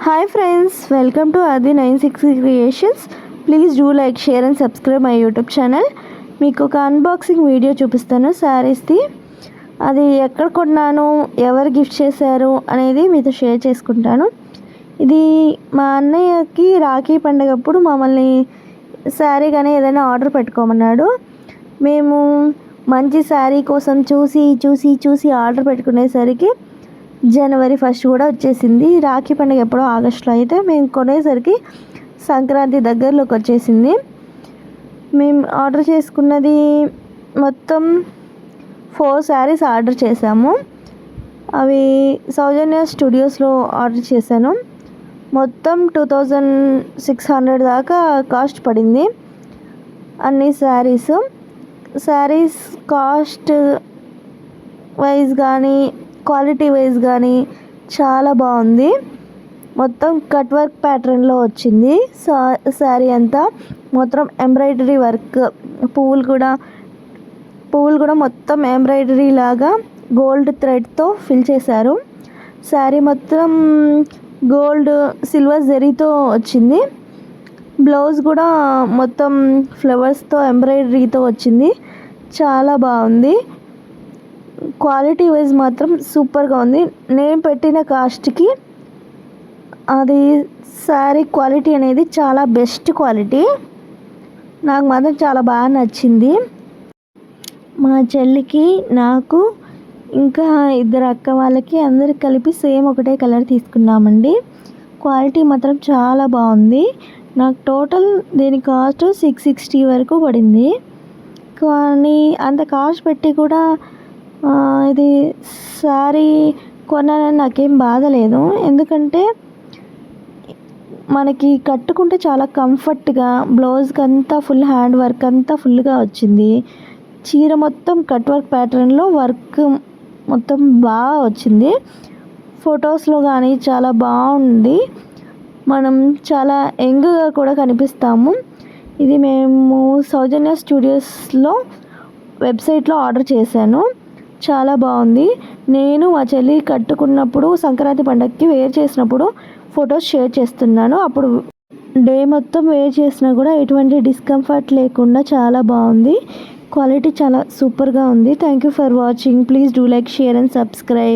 Hi friends, welcome to అది 960 creations. Please do like, share and subscribe my YouTube channel. మీకు ఒక unboxing video చూపిస్తాను శారీస్ది. అది ఎక్కడ కొన్నాను, ఎవరు గిఫ్ట్ చేశారు అనేది మీతో షేర్ చేసుకుంటాను. ఇది మా అన్నయ్యకి రాఖీ పండుగప్పుడు మమ్మల్ని శారీ కానీ ఏదైనా ఆర్డర్ పెట్టుకోమన్నాడు. మేము మంచి శారీ కోసం చూసి ఆర్డర్ పెట్టుకునేసరికి జనవరి 1 కూడా వచ్చేసింది. రాఖీ పండుగ ఎప్పుడో ఆగస్టులో అయితే మేము కొనేసరికి సంక్రాంతి దగ్గరలోకి వచ్చేసింది. మేము ఆర్డర్ చేసుకున్నది మొత్తం 4 శారీస్ ఆర్డర్ చేసాము. అవి సౌజన్య స్టూడియోస్లో ఆర్డర్ చేశాను. మొత్తం 2600 దాకా కాస్ట్ పడింది అన్ని శారీస్ కాస్ట్ వైజ్ కానీ క్వాలిటీ వైజ్ కానీ చాలా బాగుంది. మొత్తం కట్ వర్క్ ప్యాటర్న్లో వచ్చింది శారీ అంతా. మొత్తం ఎంబ్రాయిడరీ వర్క్, పువ్వులు కూడా మొత్తం ఎంబ్రాయిడరీ లాగా గోల్డ్ థ్రెడ్తో ఫిల్ చేశారు. శారీ మొత్తం గోల్డ్ సిల్వర్ జరీతో వచ్చింది. బ్లౌజ్ కూడా మొత్తం ఫ్లవర్స్తో ఎంబ్రాయిడరీతో వచ్చింది. చాలా బాగుంది. క్వాలిటీ వైజ్ మాత్రం సూపర్గా ఉంది. నేను పెట్టిన కాస్ట్కి అది శారీ క్వాలిటీ అనేది చాలా బెస్ట్ క్వాలిటీ. నాకు మాత్రం చాలా బాగా నచ్చింది. మా చెల్లికి, నాకు, ఇంకా 2 అక్క వాళ్ళకి అందరికి కలిపి సేమ్ ఒకటే కలర్ తీసుకున్నామండి. క్వాలిటీ మాత్రం చాలా బాగుంది. నాకు టోటల్ దీని కాస్ట్ 660 వరకు పడింది. కానీ అంత కాస్ట్ పెట్టి కూడా ఇది శారీ కొనాలని నాకేం బాధ లేదు. ఎందుకంటే మనకి కట్టుకుంటే చాలా కంఫర్ట్గా, బ్లౌజ్కి అంతా ఫుల్ హ్యాండ్ వర్క్ అంతా ఫుల్గా వచ్చింది. చీర మొత్తం కట్ వర్క్ ప్యాటర్న్లో వర్క్ మొత్తం బాగా వచ్చింది. ఫొటోస్లో కానీ చాలా బాగుంది. మనం చాలా యంగ్గా కూడా కనిపిస్తాము. ఇది మేము సౌజన్య స్టూడియోస్లో వెబ్సైట్లో ఆర్డర్ చేశాను. చాలా బాగుంది. నేను మా చెల్లి కట్టుకున్నప్పుడు సంక్రాంతి పండగకి వేర్ చేసినప్పుడు ఫొటోస్ షేర్ చేస్తున్నాను. అప్పుడు డే మొత్తం వేర్ చేసినా కూడా ఎటువంటి డిస్కంఫర్ట్ లేకుండా చాలా బాగుంది. క్వాలిటీ చాలా సూపర్గా ఉంది. Thank you for watching. Please do like, share and subscribe.